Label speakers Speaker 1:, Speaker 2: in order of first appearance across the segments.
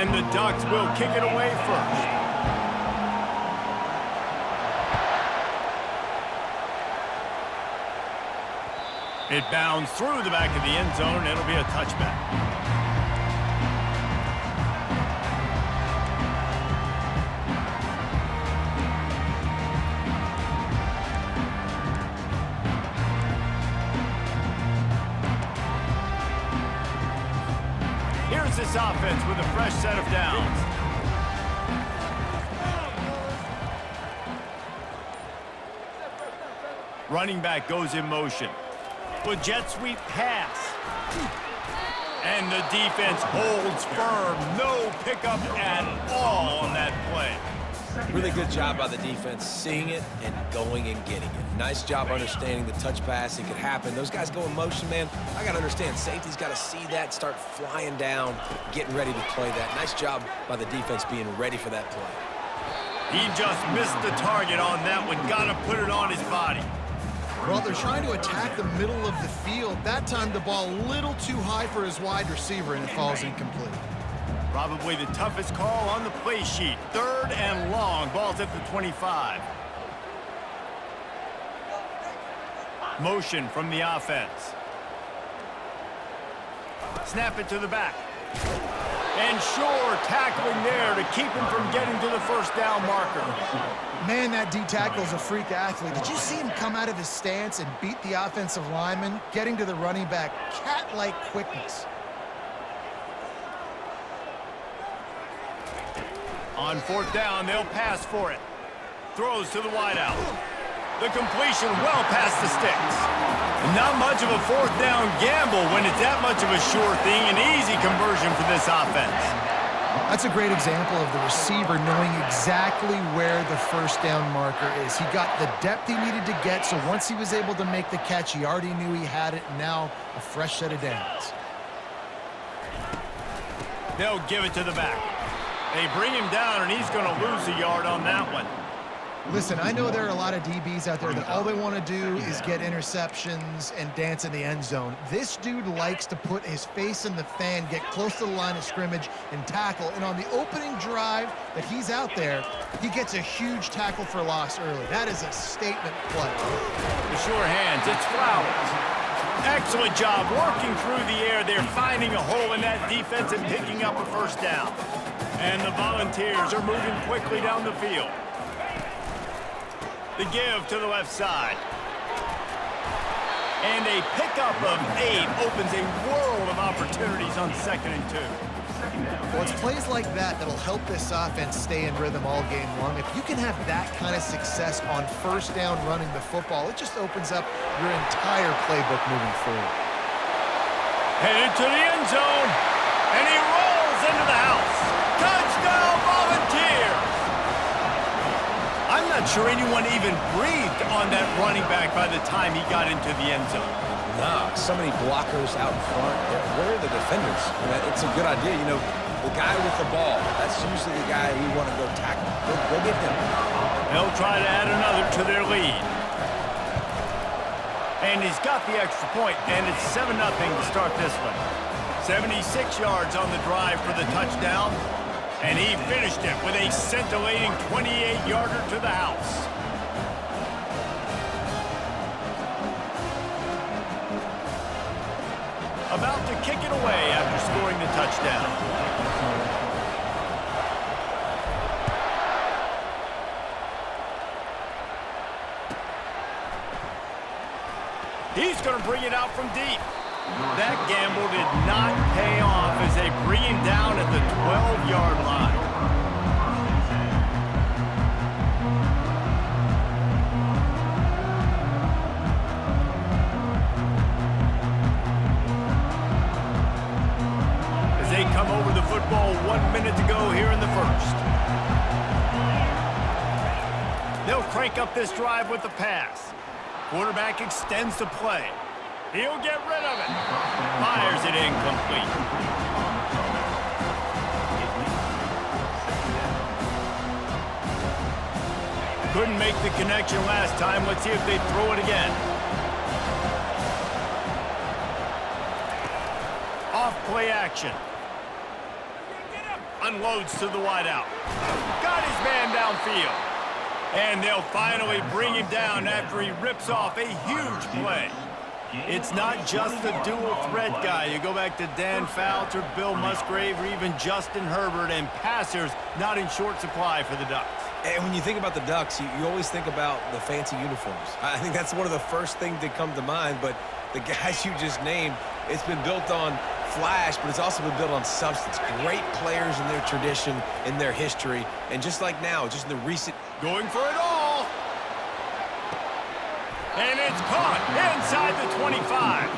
Speaker 1: And the Ducks will kick it away first. It bounds through the back of the end zone. It'll be a touchback. Here's this offense with a fresh set of downs. Running back goes in motion. With jet sweep pass. And the defense holds firm. No pickup at all on that play.
Speaker 2: Really good job by the defense, seeing it and going and getting it. Nice job understanding the touch pass. It could happen. Those guys go in motion, man. I got to understand, safety's got to see that, start flying down, getting ready to play that. Nice job by the defense being ready for that play.
Speaker 1: He just missed the target on that one. Got to put it on his body.
Speaker 3: Well, they're trying to attack the middle of the field. That time the ball a little too high for his wide receiver, and it falls incomplete.
Speaker 1: Probably the toughest call on the play sheet. 3rd and long. Ball's at the 25. Motion from the offense. Snap it to the back. And sure, tackling there to keep him from getting to the first down marker.
Speaker 3: Man, that D-tackle's a freak athlete. Did you see him come out of his stance and beat the offensive lineman, getting to the running back? Cat-like quickness.
Speaker 1: On 4th down, they'll pass for it. Throws to the wideout. The completion well past the sticks. Not much of a 4th down gamble when it's that much of a sure thing. An easy conversion for this offense.
Speaker 3: That's a great example of the receiver knowing exactly where the first down marker is. He got the depth he needed to get, so once he was able to make the catch, he already knew he had it, and now a fresh set of downs.
Speaker 1: They'll give it to the back. They bring him down, and he's going to lose a yard on that one.
Speaker 3: Listen, I know there are a lot of DBs out there that all they want to do is get interceptions and dance in the end zone. This dude likes to put his face in the fan, get close to the line of scrimmage, and tackle. And on the opening drive that he's out there, he gets a huge tackle for loss early. That is a statement play.
Speaker 1: The sure hands, it's Flowers. Excellent job working through the air. They're finding a hole in that defense and picking up a first down. And the Volunteers are moving quickly down the field. The give to the left side. And a pickup of 8 opens a world of opportunities on 2nd and 2.
Speaker 3: Well, it's plays like that that'll help this offense stay in rhythm all game long. If you can have that kind of success on first down running the football, it just opens up your entire playbook moving forward.
Speaker 1: Headed to the end zone. And he rolls into the house. Touchdown, Volunteers! I'm not sure anyone even breathed on that running back by the time he got into the end zone.
Speaker 2: Nah, so many blockers out in front. Where are the defenders? It's a good idea. You know, the guy with the ball, that's usually the guy you want to go tackle. Go get him.
Speaker 1: They'll try to add another to their lead. And he's got the extra point, and it's 7-0 to start this one. 76 yards on the drive for the touchdown. And he finished it with a scintillating 28-yarder to the house. About to kick it away after scoring the touchdown. He's going to bring it out from deep. That gamble did not pay off as they bring him down at the 12-yard line. As they come over the football, 1 minute to go here in the first. They'll crank up this drive with the pass. Quarterback extends the play. He'll get rid of it. Fires it incomplete. Couldn't make the connection last time. Let's see if they throw it again. Off play action. unloads to the wideout. Got his man downfield. And they'll finally bring him down after he rips off a huge play. It's not just the dual threat guy. You go back to Dan Fouts, Bill Musgrave, or even Justin Herbert, and passers not in short supply for the Ducks.
Speaker 2: And when you think about the Ducks, you always think about the fancy uniforms. I think that's one of the first things that come to mind, but the guys you just named, it's been built on flash, but it's also been built on substance. Great players in their tradition, in their history, and just like now, just in the recent...
Speaker 1: Going for it all. And it's caught inside the 25.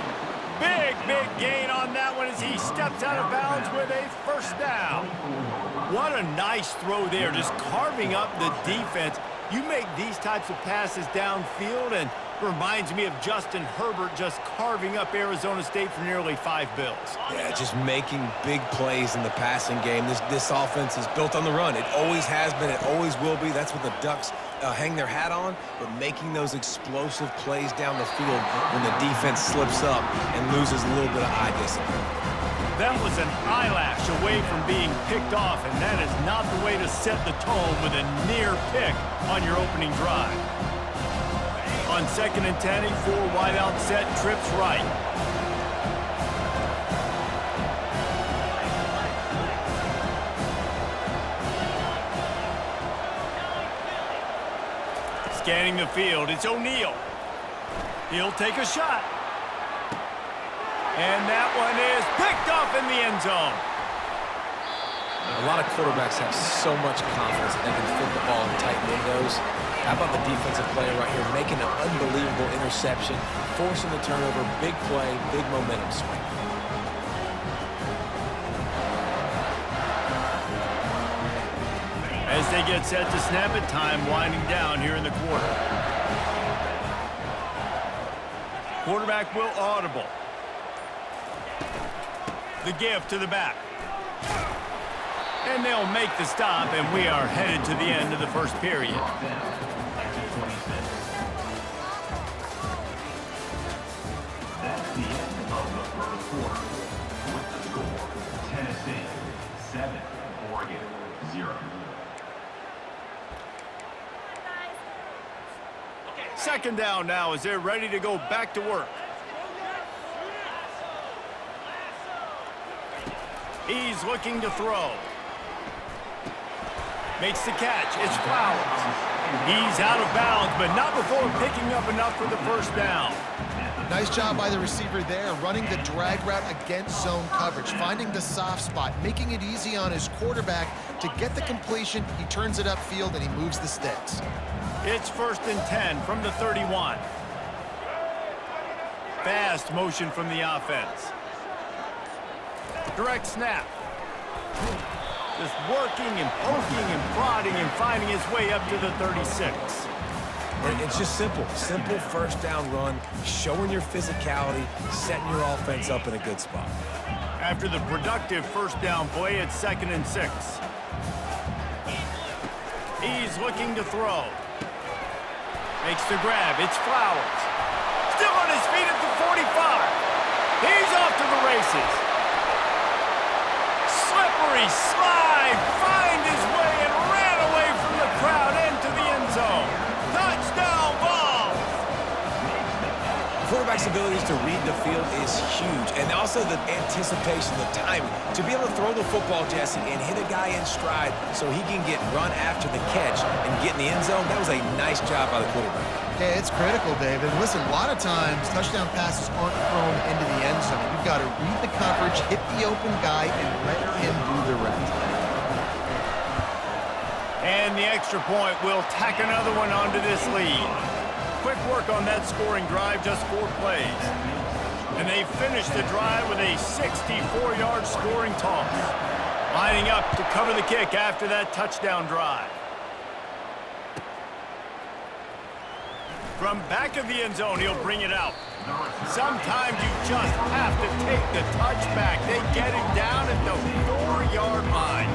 Speaker 1: Big gain on that one as he steps out of bounds with a first down. What a nice throw there, just carving up the defense. You make these types of passes downfield, and reminds me of Justin Herbert just carving up Arizona State for nearly 5 bills.
Speaker 2: Yeah, just making big plays in the passing game. This offense is built on the run. It always has been. It always will be. That's what the Ducks hang their hat on, but making those explosive plays down the field when the defense slips up and loses a little bit of eye discipline.
Speaker 1: That was an eyelash away from being picked off, and that is not the way to set the tone with a near pick on your opening drive. On 2nd and 10, a 4-wideout set, trips right. Scanning the field, it's O'Neal. He'll take a shot. And that one is picked off in the end zone.
Speaker 2: A lot of quarterbacks have so much confidence that they can fit the ball in tight windows. How about the defensive player right here making an unbelievable interception, forcing the turnover, big play, big momentum swing.
Speaker 1: As they get set to snap it, time winding down here in the quarter. Quarterback will audible. The give to the back. And they'll make the stop, and we are headed to the end of the first period.
Speaker 4: That's the end of the first quarter. With the score, Tennessee 7, Oregon 0.
Speaker 1: Second down now as they're ready to go back to work. He's looking to throw. Makes the catch. It's Flowers. He's out of bounds, but not before picking up enough for the first down.
Speaker 3: Nice job by the receiver there, running the drag route against zone coverage, finding the soft spot, making it easy on his quarterback to get the completion. He turns it upfield, and he moves the sticks.
Speaker 1: It's 1st and 10 from the 31. Fast motion from the offense. Direct snap. Just working and poking and prodding and finding his way up to the 36.
Speaker 2: And it's just simple. Simple first down run, showing your physicality, setting your offense up in a good spot.
Speaker 1: After the productive first down play, it's 2nd and 6. He's looking to throw. Makes the grab. It's Flowers. Still on his feet at the 45. He's off to the races. Slippery slide. Find his way and ran away from the crowd into the end zone. Touchdown ball.
Speaker 2: Quarterback's abilities to read the field is huge, and also the anticipation, the timing. To be able to throw the football, Jesse, and hit a guy in stride so he can get run after the catch and get in the end zone, that was a nice job by the quarterback.
Speaker 3: Yeah, it's critical, David. Listen, a lot of times touchdown passes aren't thrown into the end zone. You've got to read the coverage, hit the open guy, and let him do the rest.
Speaker 1: And the extra point will tack another one onto this lead. Quick work on that scoring drive, just 4 plays. And they finish the drive with a 64-yard scoring toss. Lining up to cover the kick after that touchdown drive. From back of the end zone, he'll bring it out. Sometimes you just have to take the touchback. They get him down at the 4-yard line.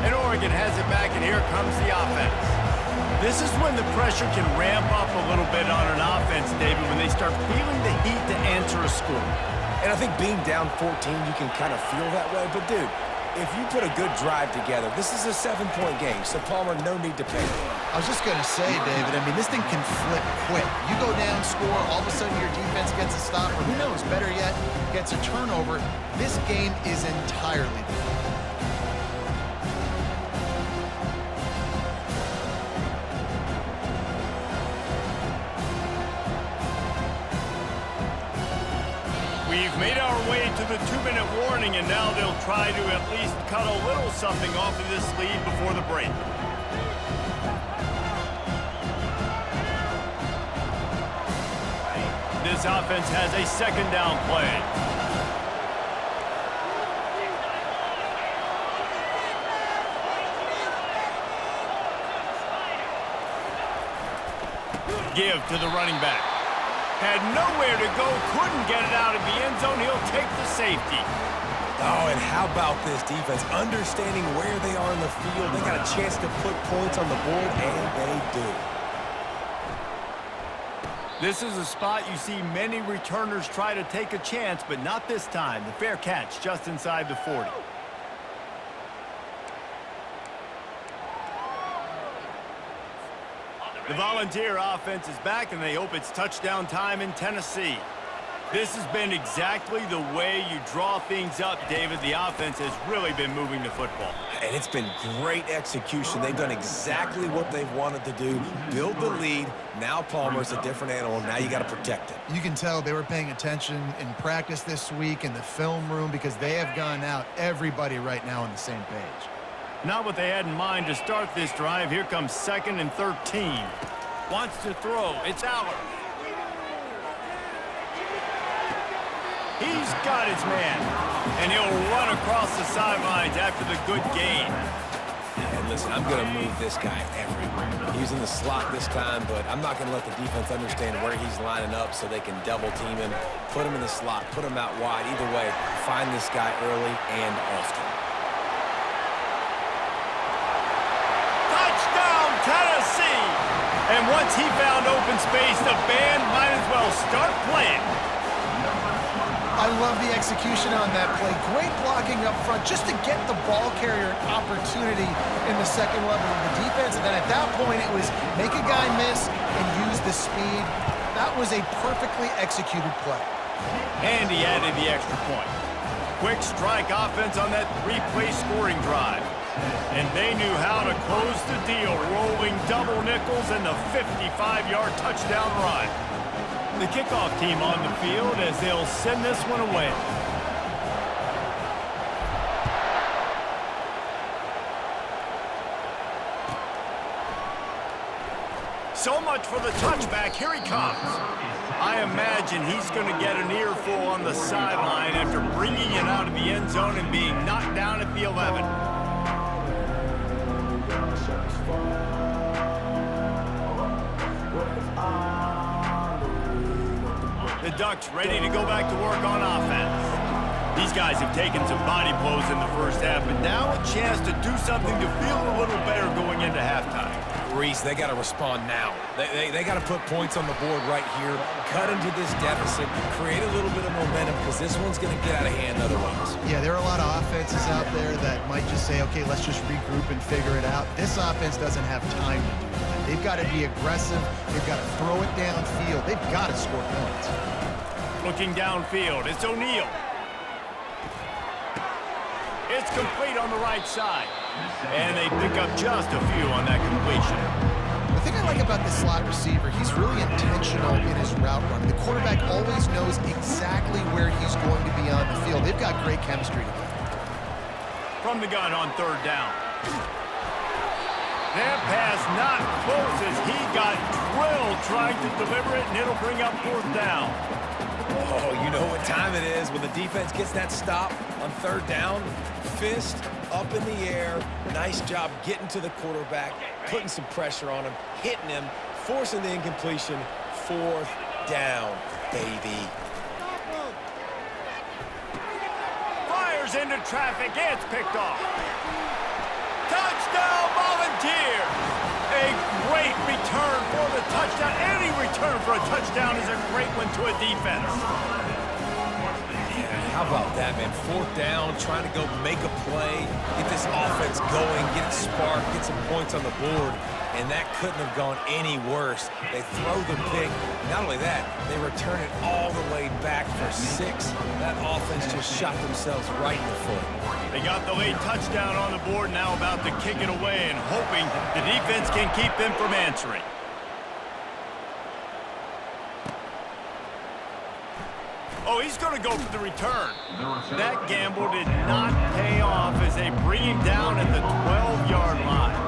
Speaker 1: And Oregon has it back, and here comes the offense. This is when the pressure can ramp up a little bit on an offense, David, when they start feeling the heat to answer a score.
Speaker 2: And I think being down 14, you can kind of feel that way. But, dude, if you put a good drive together, this is a 7-point game, so Palmer, no need to panic.
Speaker 3: I was just going to say, David, I mean, this thing can flip quick. You go down, score, all of a sudden your defense gets a stop, or who knows, better yet, gets a turnover. This game is entirely different.
Speaker 1: We've made our way to the 2-minute warning, and now they'll try to at least cut a little something off of this lead before the break. This offense has a second down play. Give to the running back. Had nowhere to go, couldn't get it out of the end zone. He'll take the safety.
Speaker 2: Oh, and how about this defense? Understanding where they are in the field. They got a chance to put points on the board, and they do.
Speaker 1: This is a spot you see many returners try to take a chance, but not this time. The fair catch just inside the 40. The Volunteer offense is back, and they hope it's touchdown time in Tennessee. This has been exactly the way you draw things up, David. The offense has really been moving the football.
Speaker 2: And it's been great execution. They've done exactly what they've wanted to do. Build the lead. Now Palmer's a different animal. Now you got to protect it.
Speaker 3: You can tell they were paying attention in practice this week in the film room because they have gone out, everybody right now on the same page.
Speaker 1: Not what they had in mind to start this drive. Here comes 2nd and 13. Wants to throw. It's Aller. He's got his man. And he'll run across the sidelines after the good gain.
Speaker 2: And listen, I'm going to move this guy everywhere. He's in the slot this time, but I'm not going to let the defense understand where he's lining up so they can double team him, put him in the slot, put him out wide. Either way, find this guy early and often.
Speaker 1: Tennessee! And once he found open space, the band might as well start playing.
Speaker 3: I love the execution on that play. Great blocking up front just to get the ball carrier an opportunity in the second level of the defense. And then at that point, it was make a guy miss and use the speed. That was a perfectly executed play.
Speaker 1: And he added the extra point. Quick strike offense on that 3-play scoring drive. And they knew how to close the deal, rolling double nickels and the 55-yard touchdown run. The kickoff team on the field as they'll send this one away. So much for the touchback. Here he comes. I imagine he's going to get an earful on the sideline after bringing it out of the end zone and being knocked down at the 11. The Ducks ready to go back to work on offense. These guys have taken some body blows in the first half, but now a chance to do something to feel a little better going into halftime.
Speaker 2: Reese, they got to respond now. They got to put points on the board right here, cut into this deficit, create a little bit of momentum because this one's going to get out of hand otherwise.
Speaker 3: Yeah, there are a lot of offenses out there that might just say, okay, let's just regroup and figure it out. This offense doesn't have time to do that. They've got to be aggressive. They've got to throw it downfield. They've got to score points.
Speaker 1: Looking downfield, it's O'Neal. It's complete on the right side. And they pick up just a few on that completion.
Speaker 3: The thing I like about this slot receiver, he's really intentional in his route running. The quarterback always knows exactly where he's going to be on the field. They've got great chemistry together.
Speaker 1: From the gun on 3rd down. That pass not close as he got drilled trying to deliver it, and it'll bring up 4th down.
Speaker 2: Oh, you know what time it is when the defense gets that stop on 3rd down. Fist up in the air. Nice job getting to the quarterback, putting some pressure on him, hitting him, forcing the incompletion. 4th down, baby.
Speaker 1: Fires into traffic. It's picked off. Touchdown, Volunteers! A great return for the touchdown. Any return for a touchdown is a great one to a defense.
Speaker 2: Yeah, how about that, man? 4th down, trying to go make a play, get this offense going, get it sparked, get some points on the board, and that couldn't have gone any worse. They throw the pick. Not only that, they return it all the way back for 6. That offense just shot themselves right in the foot.
Speaker 1: They got the late touchdown on the board, now about to kick it away and hoping the defense can keep them from answering. Oh, he's going to go for the return. That gamble did not pay off as they bring him down at the 12-yard line.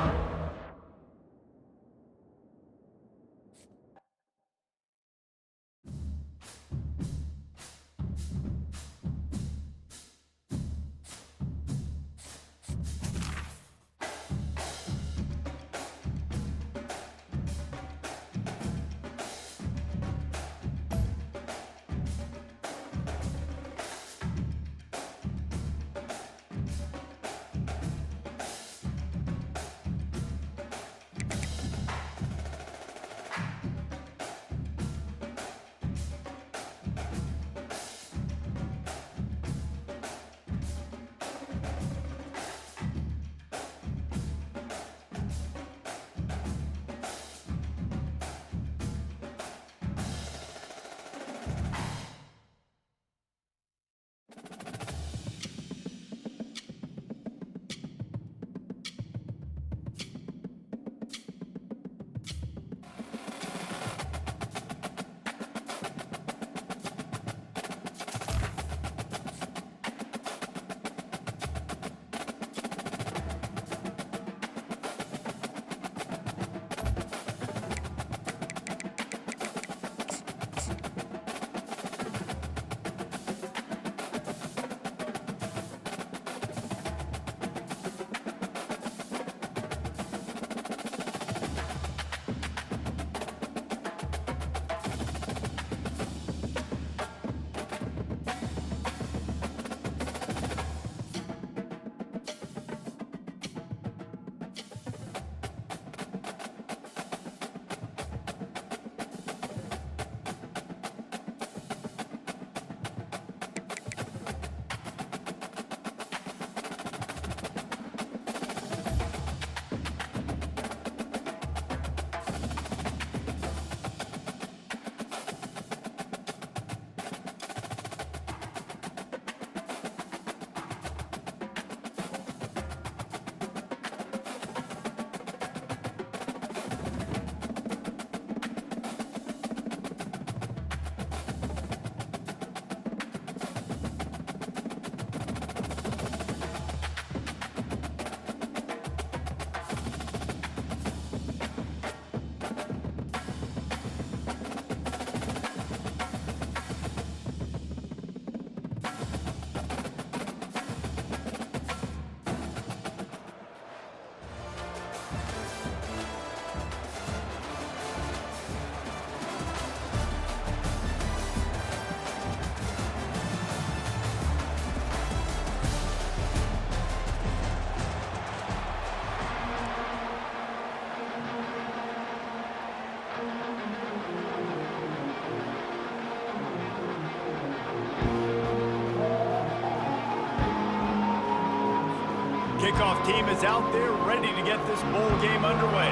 Speaker 1: Kickoff team is out there ready to get this bowl game underway.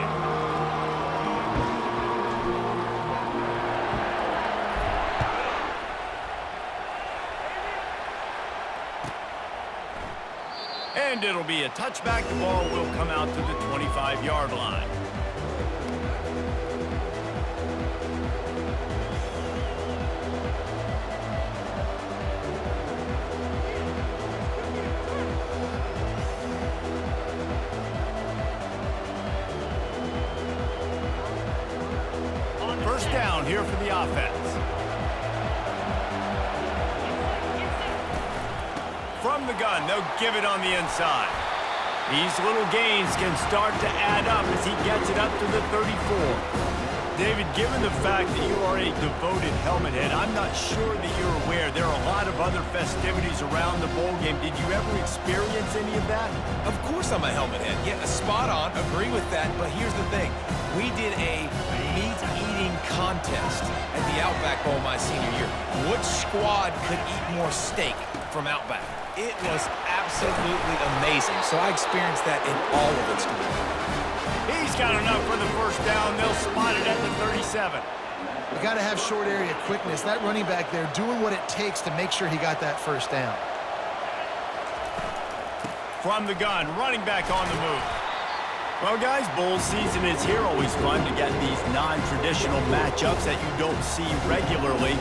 Speaker 1: And it'll be a touchback. The ball will come out to the 25-yard line. First down here for the offense. From the gun, they'll give it on the inside. These little gains can start to add up as he gets it up to the 34. David, given the fact that you are a devoted helmet head, I'm not sure that you're aware there are a lot of other festivities around the bowl game. Did you ever experience any of that?
Speaker 2: Of course I'm a helmet head. Yeah, spot on. Agree with that. But here's the thing. We did a meat-eating contest at the Outback Bowl my senior year. Which squad could eat more steak from Outback? It was absolutely amazing. So I experienced that in all of its glory.
Speaker 1: He's got enough for the first down. They'll spot it at the 37.
Speaker 3: You got to have short area quickness. That running back there doing what it takes to make sure he got that first down.
Speaker 1: From the gun, running back on the move. Well, guys, bowl season is here. Always fun to get these non-traditional matchups that you don't see regularly.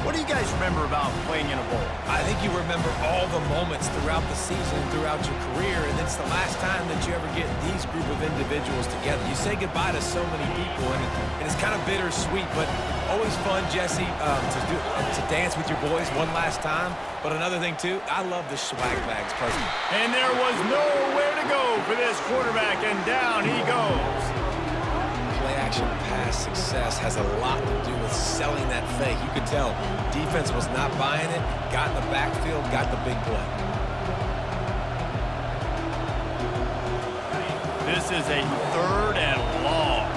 Speaker 1: What do you guys remember about playing in a bowl?
Speaker 2: I think you remember all the moments throughout the season, throughout your career, and it's the last time that you ever get these group of individuals together. You say goodbye to so many people, and it's kind of bittersweet, but always fun, Jesse, to dance with your boys one last time. But another thing, too, I love the swag bags personally.
Speaker 1: And there was nowhere to go for this quarterback, and down he goes.
Speaker 2: Play-action pass success has a lot to do with selling that fake. You could tell defense was not buying it, got in the backfield, got the big play.
Speaker 1: This is a 3rd and long.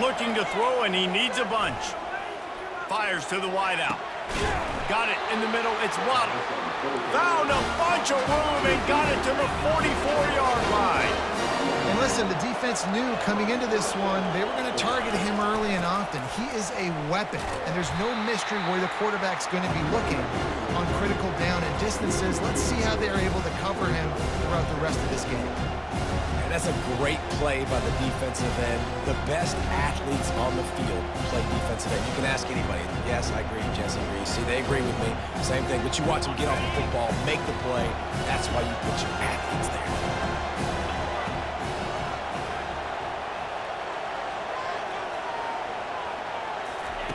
Speaker 1: Looking to throw, and he needs a bunch. Fires to the wideout. Got it in the middle. It's Waddle. Found a bunch of room and got it to the 44-yard line.
Speaker 3: And listen, the defense knew coming into this one, they were going to target him early and often. He is a weapon, and there's no mystery where the quarterback's going to be looking on critical down and distances. Let's see how they're able to cover him throughout the rest of this game.
Speaker 2: That's a great play by the defensive end. The best athletes on the field play defensive end. You can ask anybody. Yes, I agree. Jesse agrees. See, they agree with me. Same thing. But you watch them get off the football, make the play. That's why you put your athletes there.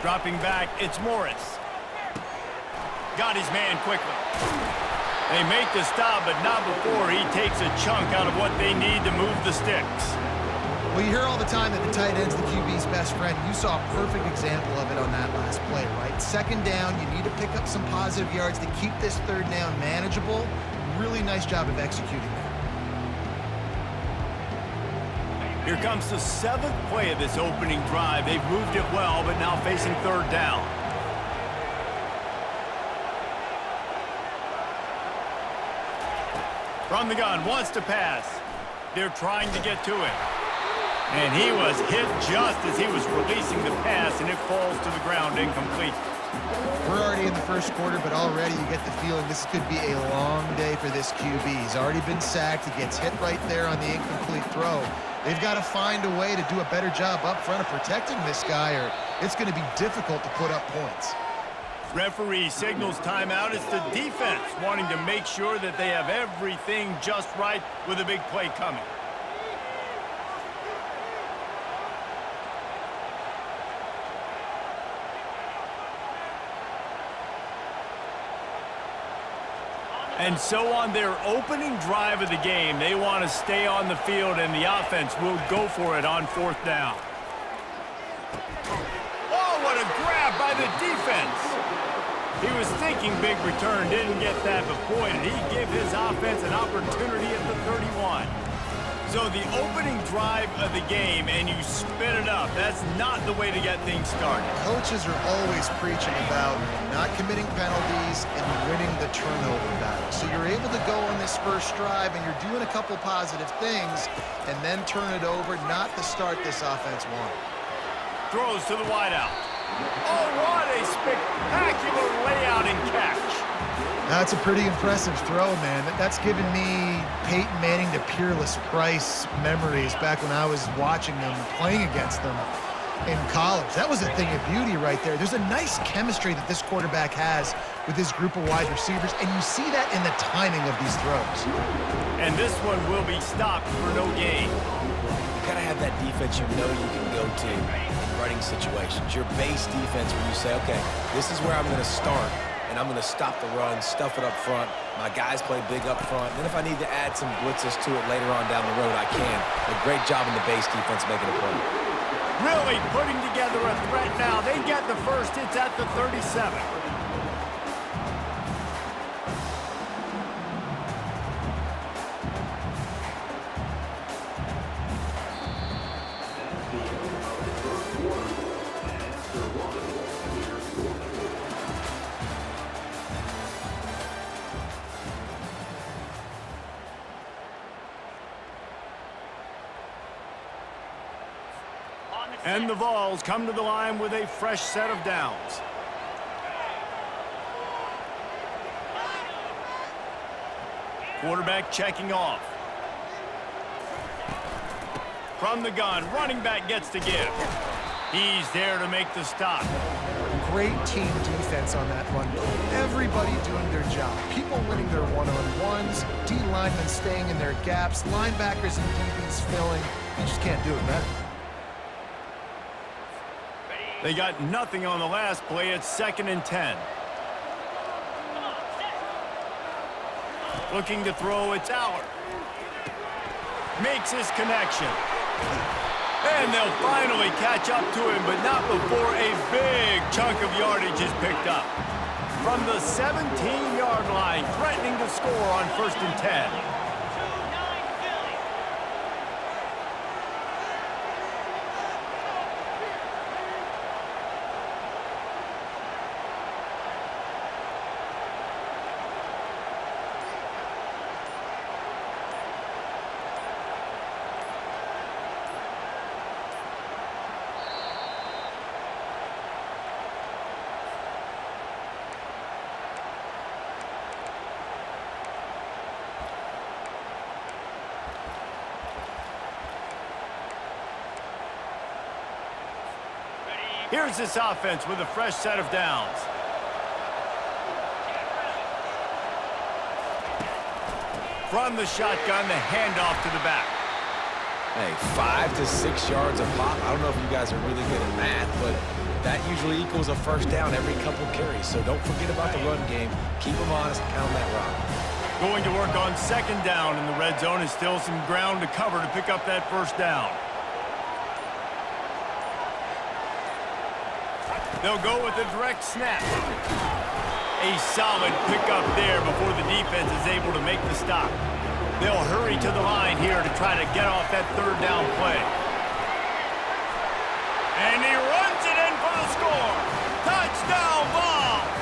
Speaker 1: Dropping back, it's Morris. Got his man quickly. They make the stop, but not before he takes a chunk out of what they need to move the sticks.
Speaker 3: Well, you hear all the time that the tight end's the QB's best friend. You saw a perfect example of it on that last play, right? 2nd down, you need to pick up some positive yards to keep this 3rd down manageable. Really nice job of executing that.
Speaker 1: Here comes the 7th play of this opening drive. They've moved it well, but now facing 3rd down. From the gun, wants to pass. They're trying to get to it. And he was hit just as he was releasing the pass, and it falls to the ground incomplete.
Speaker 3: We're already in the first quarter, but already you get the feeling this could be a long day for this QB. He's already been sacked. He gets hit right there on the incomplete throw. They've got to find a way to do a better job up front of protecting this guy, or it's going to be difficult to put up points.
Speaker 1: Referee signals timeout. It's the defense wanting to make sure that they have everything just right with a big play coming. And so on their opening drive of the game, they want to stay on the field, and the offense will go for it on 4th down. Oh, what a grab by the defense. He was thinking big return, didn't get that, but boy, did he give his offense an opportunity at the 31. So the opening drive of the game, and you spin it up. That's not the way to get things started.
Speaker 3: Coaches are always preaching about not committing penalties and winning the turnover battle. So you're able to go on this first drive, and you're doing a couple positive things, and then turn it over, not the start this offense wanted.
Speaker 1: Throws to the wideout. Oh, what a spectacular layout and catch.
Speaker 3: That's a pretty impressive throw, man. That's given me Peyton Manning to Peerless Price memories back when I was watching them, playing against them in college. That was a thing of beauty right there. There's a nice chemistry that this quarterback has with his group of wide receivers, and you see that in the timing of these throws.
Speaker 1: And this one will be stopped for no gain.
Speaker 2: You gotta have that defense you know you can go to in running situations. Your base defense where you say, okay, this is where I'm gonna start, and and I'm going to stop the run, stuff it up front. My guys play big up front. Then if I need to add some blitzes to it later on down the road, I can. A great job in the base defense making a play.
Speaker 1: Really putting together a threat now. They get the first. It's at the 37. And the Vols come to the line with a fresh set of downs. Quarterback checking off. From the gun, running back gets the give. He's there to make the stop.
Speaker 3: Great team defense on that run play. Everybody doing their job. People winning their one-on-ones, D linemen staying in their gaps, linebackers and DBs filling. You just can't do it better.
Speaker 1: They got nothing on the last play. It's 2nd and 10. Looking to throw, it's Allard. Makes his connection. And they'll finally catch up to him, but not before a big chunk of yardage is picked up. From the 17-yard line, threatening to score on 1st and 10. Here's this offense with a fresh set of downs. From the shotgun, the handoff to the back.
Speaker 2: Hey, 5 to 6 yards a pop. I don't know if you guys are really good at math, but that usually equals a first down every couple carries. So don't forget about the run game. Keep them honest, pound that rock.
Speaker 1: Going to work on 2nd down in the red zone is still some ground to cover to pick up that first down. They'll go with a direct snap. A solid pickup there before the defense is able to make the stop. They'll hurry to the line here to try to get off that 3rd down play. And he runs it in for the score. Touchdown, Vols!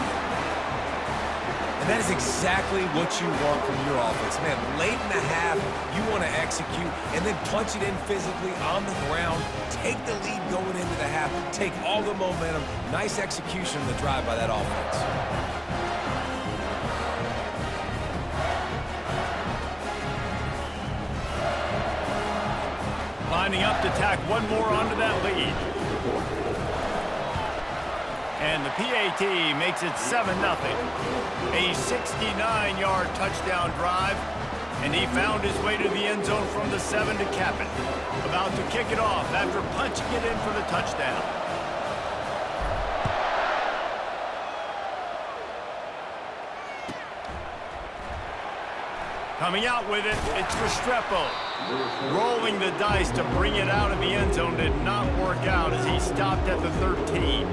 Speaker 2: And that is exactly what you want from your offense. Man, late in the half, you want to execute and then punch it in physically on the ground. Take the lead going into the half. Take all the momentum. Nice execution of the drive by that offense.
Speaker 1: Lining up to tack one more onto that lead. And the PAT makes it 7-0. A 69-yard touchdown drive. And he found his way to the end zone from the 7 to cap it. About to kick it off after punching it in for the touchdown. Coming out with it, it's Restrepo. Rolling the dice to bring it out of the end zone did not work out as he stopped at the 13.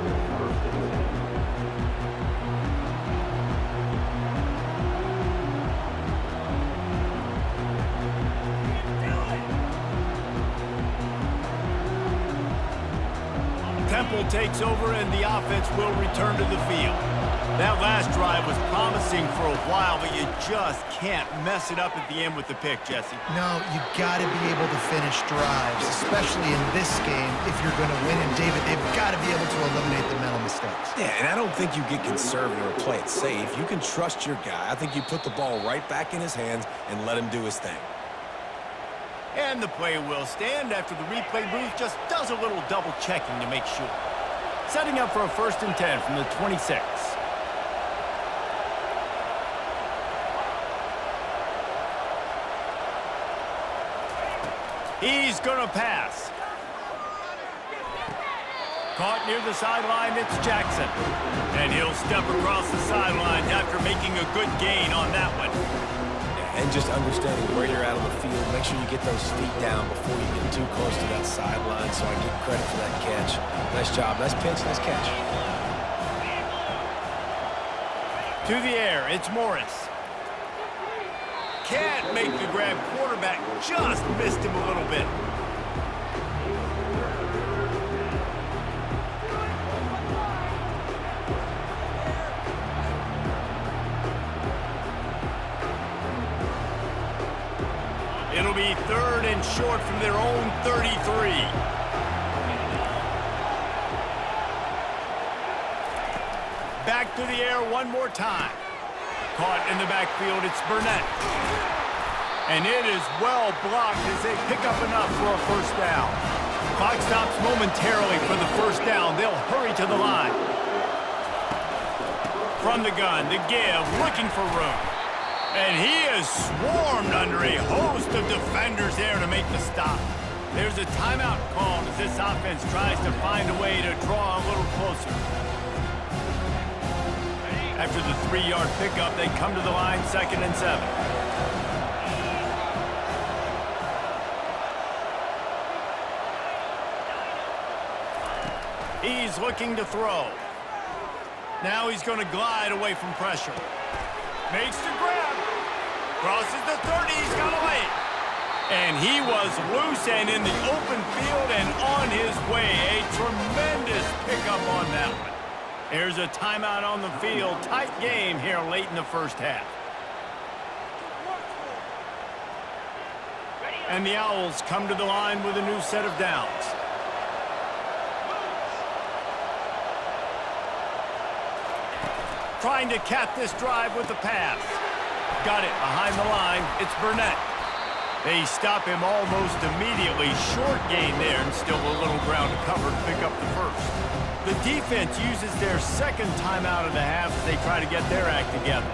Speaker 1: Temple takes over and the offense will return to the field. That last drive was promising for a while, but you just can't mess it up at the end with the pick, Jesse.
Speaker 3: No, you got to be able to finish drives, especially in this game if you're going to win. And David, they've got to be able to eliminate the mental mistakes.
Speaker 2: Yeah, and I don't think you get conservative or play it safe. You can trust your guy. I think you put the ball right back in his hands and let him do his thing.
Speaker 1: And the play will stand after the replay booth just does a little double checking to make sure. Setting up for a 1st and 10 from the 26. He's going to pass. Caught near the sideline, it's Jackson. And he'll step across the sidelines after making a good gain on that one.
Speaker 2: And just understanding where you're at on the field, make sure you get those feet down before you get too close to that sideline, so I give credit for that catch. Nice job, nice pitch, nice catch.
Speaker 1: To the air, it's Morris. Can't make the grab. Quarterback just missed him a little bit. It'll be 3rd and short from their own 33. Back to the air one more time. Caught in the backfield, it's Burnett. And it is well blocked as they pick up enough for a first down. Clock stops momentarily for the first down. They'll hurry to the line. From the gun, the give, looking for room. And he is swarmed under a host of defenders there to make the stop. There's a timeout called as this offense tries to find a way to draw a little closer. After the 3-yard pickup, they come to the line, 2nd and 7. He's looking to throw. Now he's going to glide away from pressure. Makes the grab. Crosses the 30. He's got to wait. And he was loose and in the open field and on his way. A tremendous pickup on that one. There's a timeout on the field. Tight game here late in the first half. And the Owls come to the line with a new set of downs. Trying to cap this drive with the pass. Got it behind the line. It's Burnett. They stop him almost immediately. Short gain there and still a little ground to cover to pick up the first. The defense uses their 2nd timeout of the half as they try to get their act together.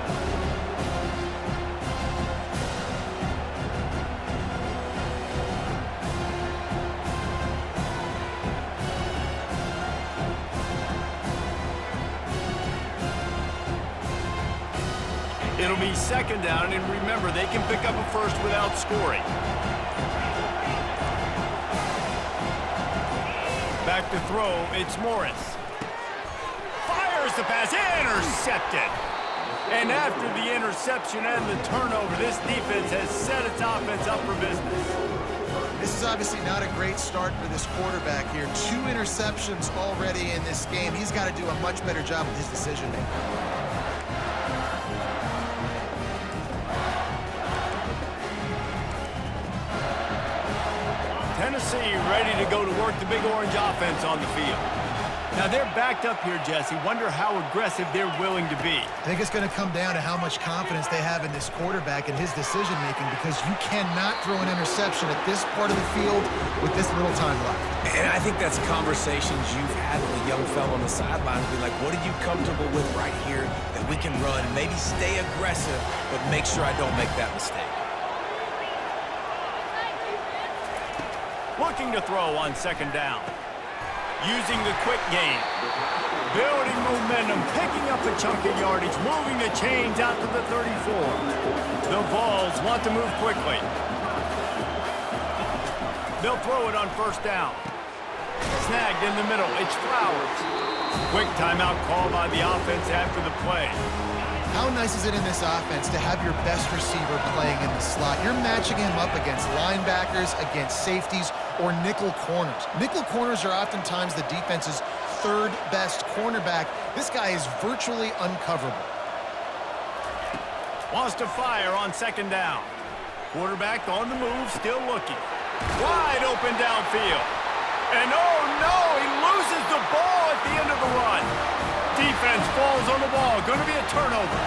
Speaker 1: It'll be 2nd down, and remember, they can pick up a first without scoring. Back to throw, it's Morris. Fires the pass, intercepted. And after the interception and the turnover, this defense has set its offense up for business.
Speaker 3: This is obviously not a great start for this quarterback here. 2 interceptions already in this game. He's got to do a much better job with his decision-making.
Speaker 1: Tennessee ready to go to work the Big Orange offense on the field. Now they're backed up here, Jesse. Wonder how aggressive they're willing to be.
Speaker 3: I think it's going to come down to how much confidence they have in this quarterback and his decision-making, because you cannot throw an interception at this part of the field with this little time left.
Speaker 2: And I think that's conversations you've had with a young fellow on the sidelines. Be like, what are you comfortable with right here that we can run? Maybe stay aggressive, but make sure I don't make that mistake.
Speaker 1: Looking to throw on 2nd down. Using the quick game. Building momentum, picking up a chunk of yardage, moving the chains out to the 34. The Vols want to move quickly. They'll throw it on 1st down. Snagged in the middle, it's Flowers. Quick timeout call by the offense after the play.
Speaker 3: How nice is it in this offense to have your best receiver playing in the slot? You're matching him up against linebackers, against safeties, or nickel corners. Nickel corners are oftentimes the defense's 3rd best cornerback. This guy is virtually uncoverable.
Speaker 1: Wants to fire on 2nd down. Quarterback on the move, still looking. Wide open downfield. And oh no, he loses the ball at the end of the run. Defense falls on the ball. Going to be a turnover.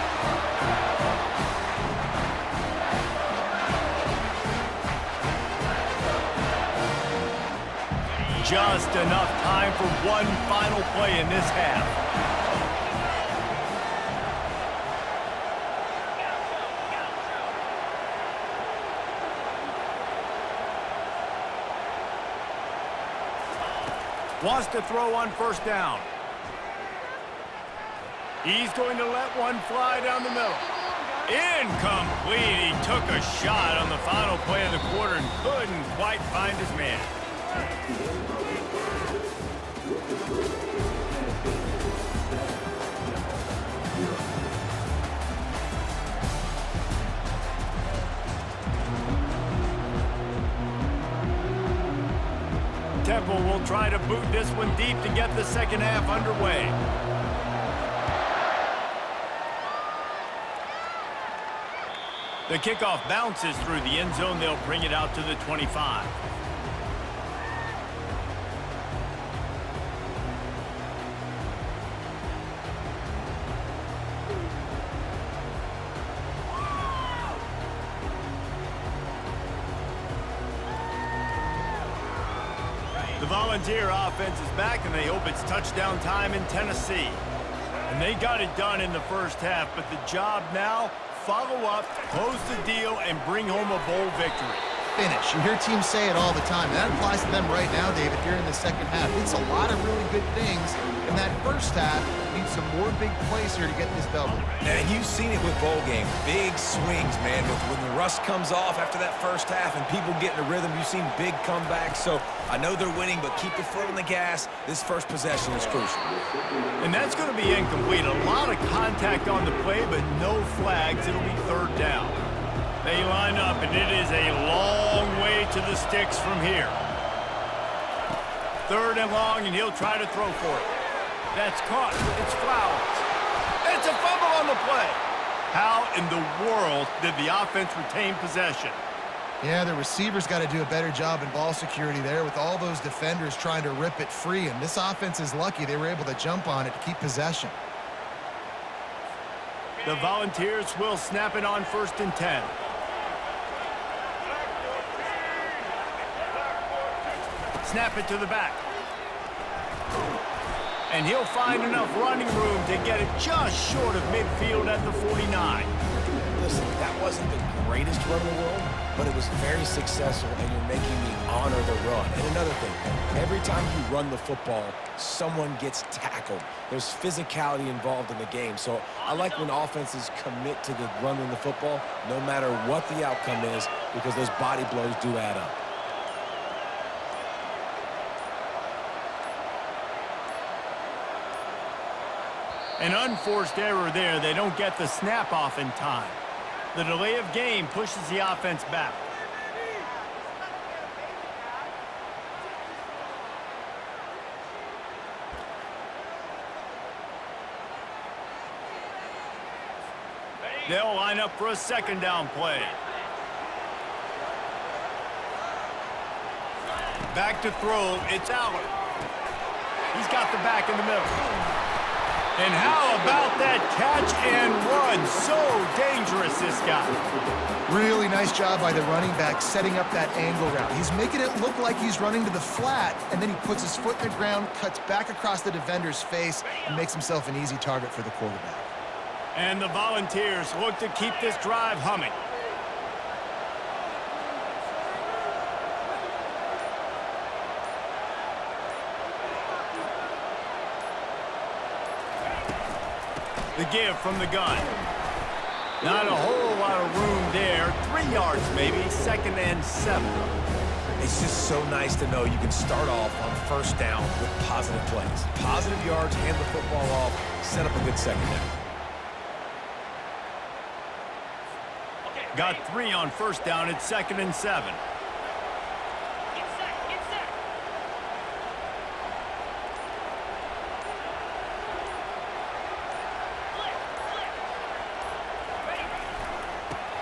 Speaker 1: Just enough time for one final play in this half. Wants to throw on first down. He's going to let one fly down the middle. Incomplete. He took a shot on the final play of the quarter and couldn't quite find his man. Temple will try to boot this one deep to get the second half underway. The kickoff bounces through the end zone. They'll bring it out to the 25. The Volunteer offense is back, and they hope it's touchdown time in Tennessee. And they got it done in the first half, but the job now, follow up, close the deal, and bring home a bowl victory.
Speaker 3: Finish. You hear teams say it all the time. That applies to them right now, Dave, if you're in the second half. It's a lot of really good things in that first half. Need some more big plays here to get this double.
Speaker 2: And you've seen it with bowl games. Big swings, man. When the rust comes off after that first half and people get in a rhythm, you've seen big comebacks. So I know they're winning, but keep your foot on the gas. This first possession is crucial.
Speaker 1: And that's going to be incomplete. A lot of contact on the play, but no flags. It'll be third down. They line up, and it is a long way to the sticks from here. Third and long, and he'll try to throw for it. That's caught. It's Flowers. It's a fumble on the play. How in the world did the offense retain possession?
Speaker 3: Yeah, the receivers got to do a better job in ball security there with all those defenders trying to rip it free, and this offense is lucky they were able to jump on it to keep possession.
Speaker 1: The Volunteers will snap it on 1st and 10. Snap it to the back. And he'll find enough running room to get it just short of midfield at the 49.
Speaker 2: Listen, that wasn't the greatest run in the world, but it was very successful, and you're making me honor the run. And another thing, every time you run the football, someone gets tackled. There's physicality involved in the game. So I like when offenses commit to the running the football, no matter what the outcome is, because those body blows do add up.
Speaker 1: An unforced error there. They don't get the snap off in time. The delay of game pushes the offense back. They'll line up for a second down play. Back to throw. It's Aller. He's got the back in the middle. And how about that catch and run? So dangerous, this guy.
Speaker 3: Really nice job by the running back setting up that angle route. He's making it look like he's running to the flat, and then he puts his foot in the ground, cuts back across the defender's face, and makes himself an easy target for the quarterback.
Speaker 1: And the Volunteers look to keep this drive humming. The give from the gun. Not a whole lot of room there. 3 yards maybe, 2nd and 7.
Speaker 2: It's just so nice to know you can start off on first down with positive plays. Positive yards, hand the football off, set up a good second down.
Speaker 1: Got 3 on first down. It's 2nd and 7.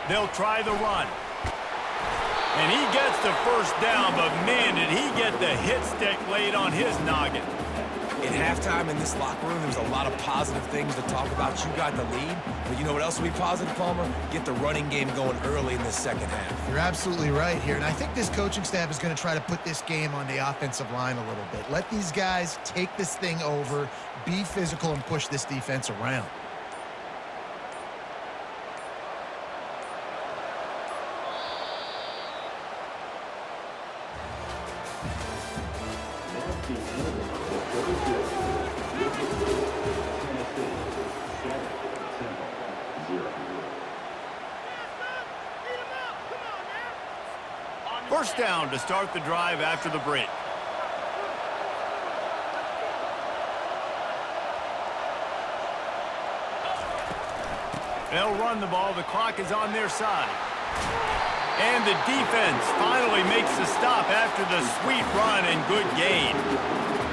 Speaker 1: They'll try the run. And he gets the first down, but man, did he get the hit stick laid on his noggin.
Speaker 2: In halftime in this locker room, there was a lot of positive things to talk about. You got the lead, but you know what else will be positive, Palmer? Get the running game going early in the second half.
Speaker 3: You're absolutely right here, and I think this coaching staff is going to try to put this game on the offensive line a little bit. Let these guys take this thing over, be physical, and push this defense around.
Speaker 4: The end of the
Speaker 1: First down to start the drive after the break. They'll run the ball. The clock is on their side. And the defense finally makes the stop after the sweet run and good gain.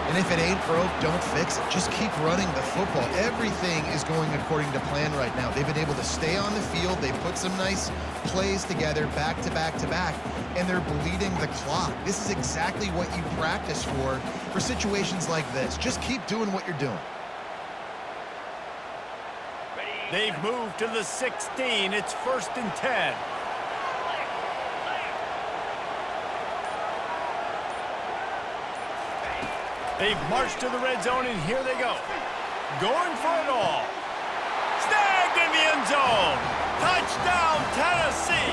Speaker 3: And if it ain't broke, don't fix it. Just keep running the football. Everything is going according to plan right now. They've been able to stay on the field. They put some nice plays together back to back to back, and they're bleeding the clock. This is exactly what you practice for situations like this. Just keep doing what you're doing.
Speaker 1: They've moved to the 16. It's 1st and 10. They've marched to the red zone, and here they go. Going for it all. Snagged in the end zone. Touchdown, Tennessee.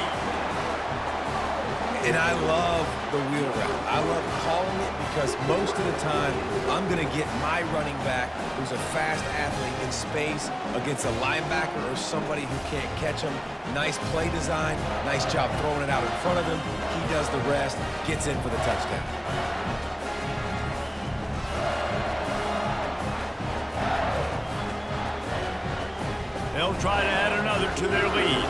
Speaker 2: And I love the wheel route. I love calling it because most of the time, I'm going to get my running back, who's a fast athlete, in space against a linebacker or somebody who can't catch him. Nice play design. Nice job throwing it out in front of him. He does the rest, gets in for the touchdown.
Speaker 1: They'll try to add another to their lead.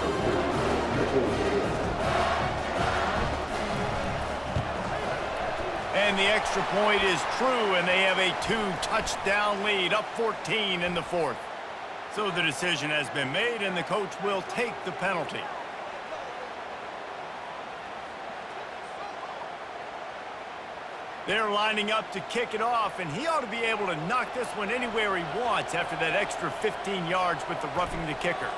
Speaker 1: And the extra point is true, and they have a 2-touchdown lead, up 14 in the 4th. So the decision has been made, and the coach will take the penalty. They're lining up to kick it off, and he ought to be able to knock this one anywhere he wants after that extra 15 yards with the roughing the kicker.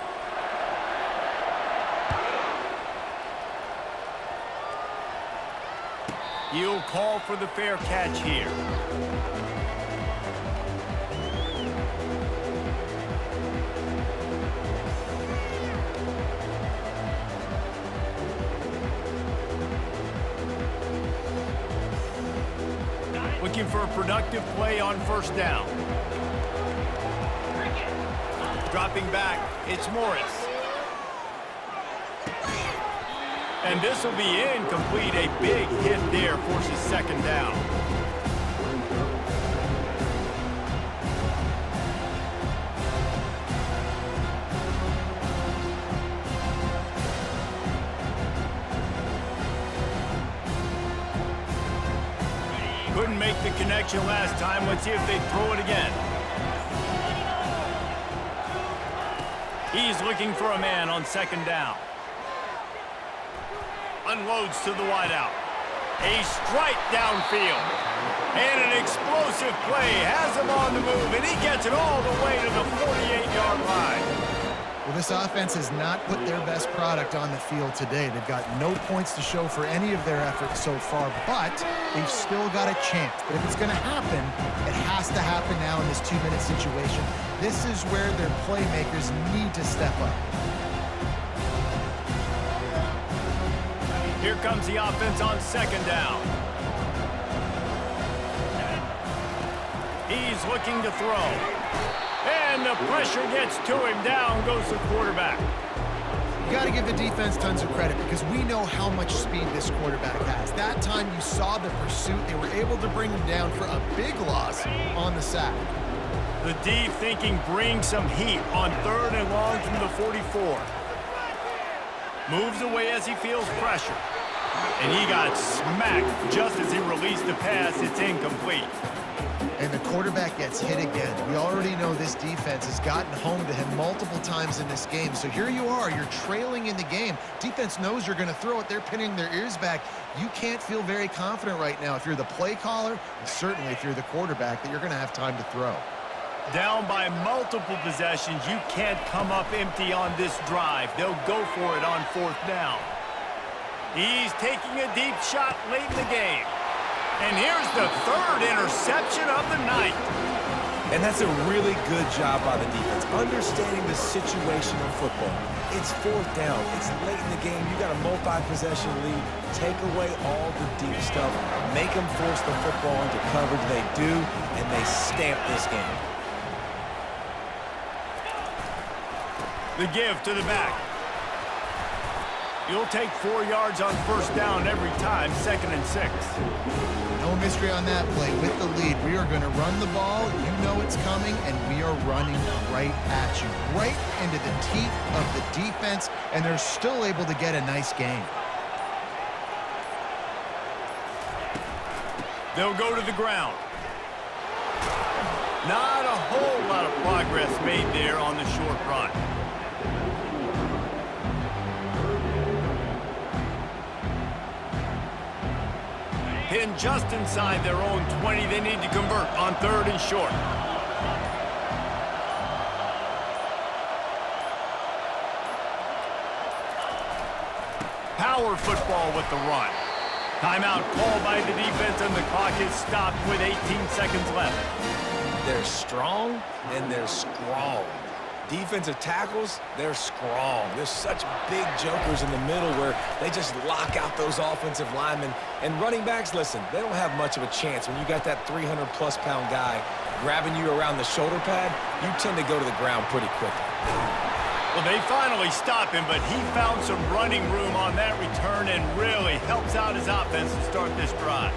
Speaker 1: He'll call for the fair catch here. Looking for a productive play on 1st down. Dropping back, it's Morris. And this will be incomplete. A big hit there forces 2nd down. Couldn't make the connection last time. Let's see if they throw it again. He's looking for a man on 2nd down. Unloads to the wideout. A strike downfield. And an explosive play has him on the move, and he gets it all the way to the 48-yard line.
Speaker 3: Well, this offense has not put their best product on the field today. They've got no points to show for any of their efforts so far, but they've still got a chance. But if it's going to happen, it has to happen now in this 2-minute situation. This is where their playmakers need to step up.
Speaker 1: Here comes the offense on 2nd down. He's looking to throw. And the pressure gets to him. Down goes the quarterback.
Speaker 3: You got to give the defense tons of credit because we know how much speed this quarterback has. That time you saw the pursuit. They were able to bring him down for a big loss on the sack.
Speaker 1: The D thinking bring some heat on 3rd and long from the 44. Moves away as he feels pressure. And he got smacked just as he released the pass. It's incomplete.
Speaker 3: And the quarterback gets hit again. We already know this defense has gotten home to him multiple times in this game. So here you are, you're trailing in the game. Defense knows you're going to throw it. They're pinning their ears back. You can't feel very confident right now if you're the play caller, and certainly if you're the quarterback, that you're going to have time to throw.
Speaker 1: Down by multiple possessions, you can't come up empty on this drive. They'll go for it on 4th down. He's taking a deep shot late in the game. And here's the 3rd interception of the night.
Speaker 2: And that's a really good job by the defense, understanding the situation of football. It's fourth down. It's late in the game. You got a multi-possession lead. Take away all the deep stuff. Make them force the football into coverage. They do, and they stamp this game.
Speaker 1: The give to the back. You'll take 4 yards on first down every time, 2nd and 6.
Speaker 3: No mystery on that play. With the lead, we are going to run the ball. You know it's coming, and we are running right at you, right into the teeth of the defense, and they're still able to get a nice gain.
Speaker 1: They'll go to the ground. Not a whole lot of progress made there on the short run. Pinned just inside their own 20. They need to convert on 3rd and short. Power football with the run. Timeout called by the defense, and the clock is stopped with 18 seconds left.
Speaker 2: They're strong and they're strong. Defensive tackles, they're strong. There's such big jokers in the middle where they just lock out those offensive linemen. And running backs, listen, they don't have much of a chance. When you got that 300-plus pound guy grabbing you around the shoulder pad, you tend to go to the ground pretty quickly.
Speaker 1: Well, they finally stop him, but he found some running room on that return and really helps out his offense to start this drive.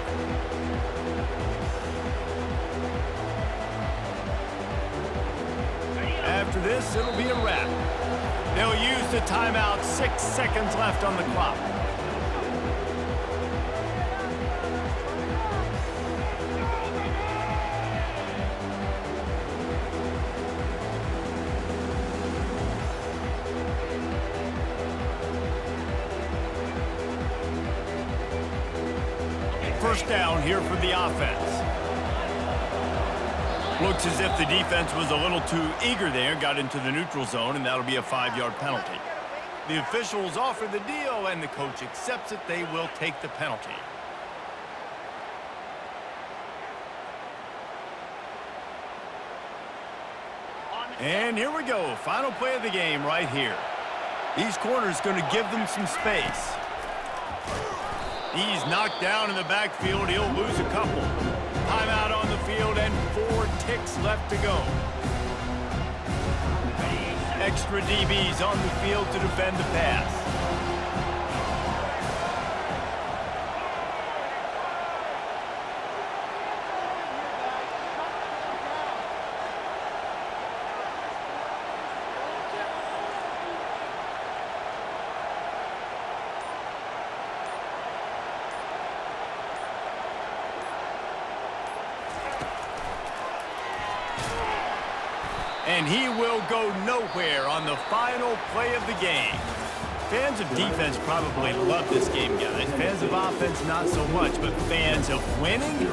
Speaker 1: After this, it'll be a wrap. They'll use the timeout. 6 seconds left on the clock. First down here for the offense. Looks as if the defense was a little too eager there, got into the neutral zone, and that'll be a 5-yard penalty. The officials offer the deal, and the coach accepts it. They will take the penalty. And here we go, final play of the game right here. These corners going to give them some space. He's knocked down in the backfield. He'll lose a couple. Timeout on the field and 4 ticks left to go. Extra DBs on the field to defend the pass. And he will go nowhere on the final play of the game. Fans of defense probably love this game, guys. Fans of offense, not so much. But fans of winning?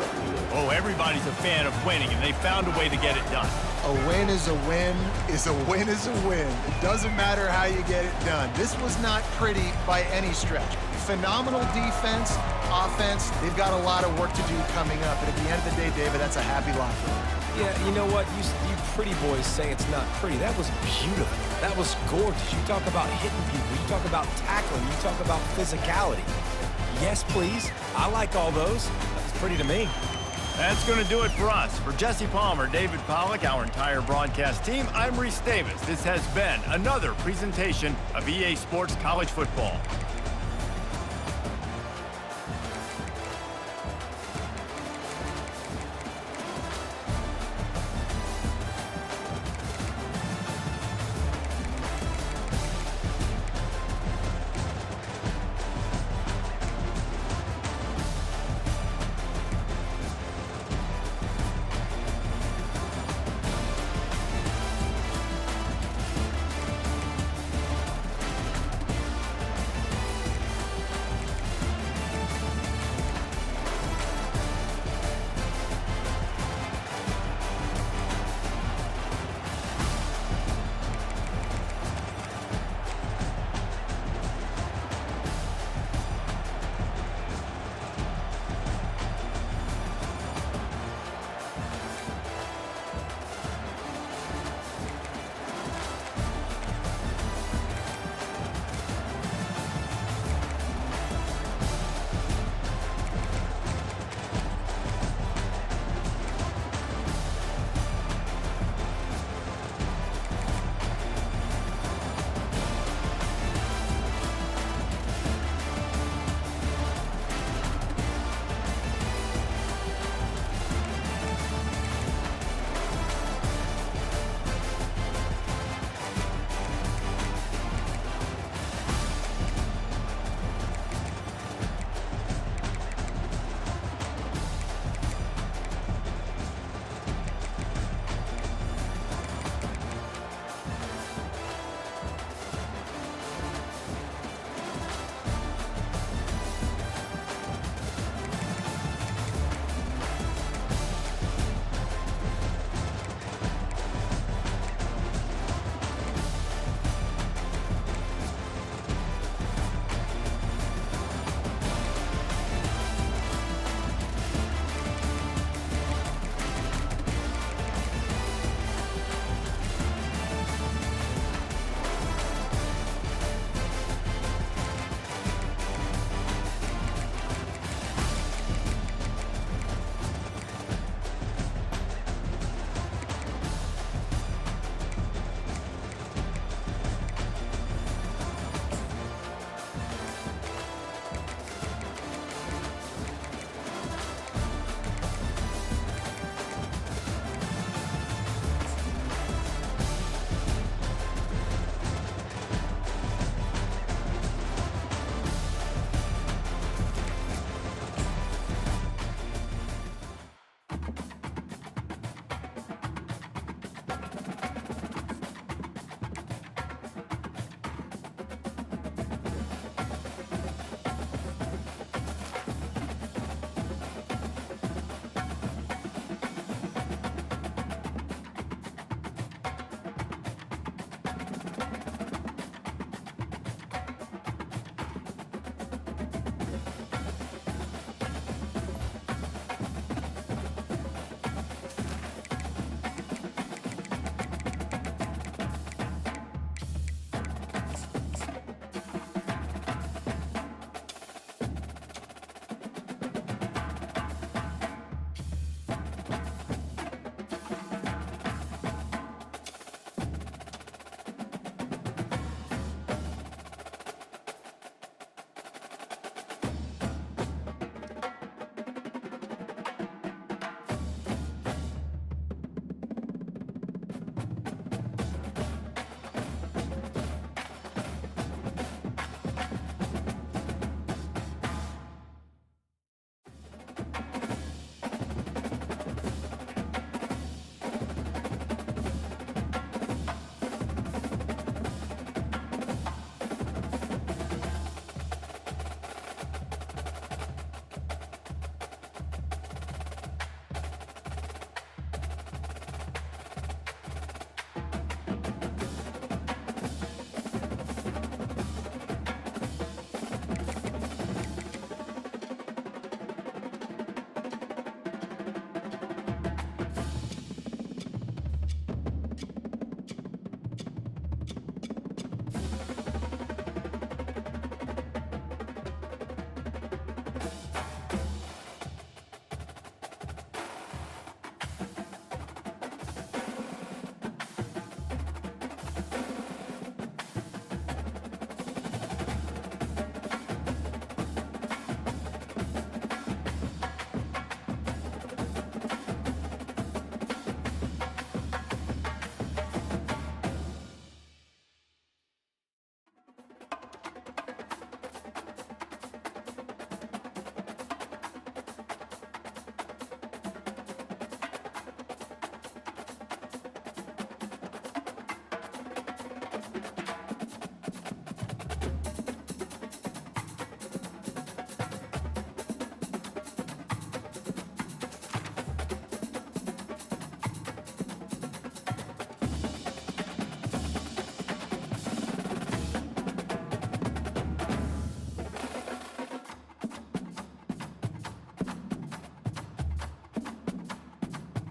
Speaker 1: Oh, everybody's a fan of winning, and they found a way to get it done.
Speaker 3: A win is a win is a win is a win. It doesn't matter how you get it done. This was not pretty by any stretch. Phenomenal defense, offense. They've got a lot of work to do coming up. And at the end of the day, David, that's a happy locker room.
Speaker 2: Yeah, you know what? You pretty boys say it's not pretty. That was beautiful. That was gorgeous. You talk about hitting people. You talk about tackling. You talk about physicality. Yes, please. I like all those. That was pretty to me.
Speaker 1: That's going to do it for us. For Jesse Palmer, David Pollack, our entire broadcast team, I'm Reese Davis. This has been another presentation of EA Sports College Football.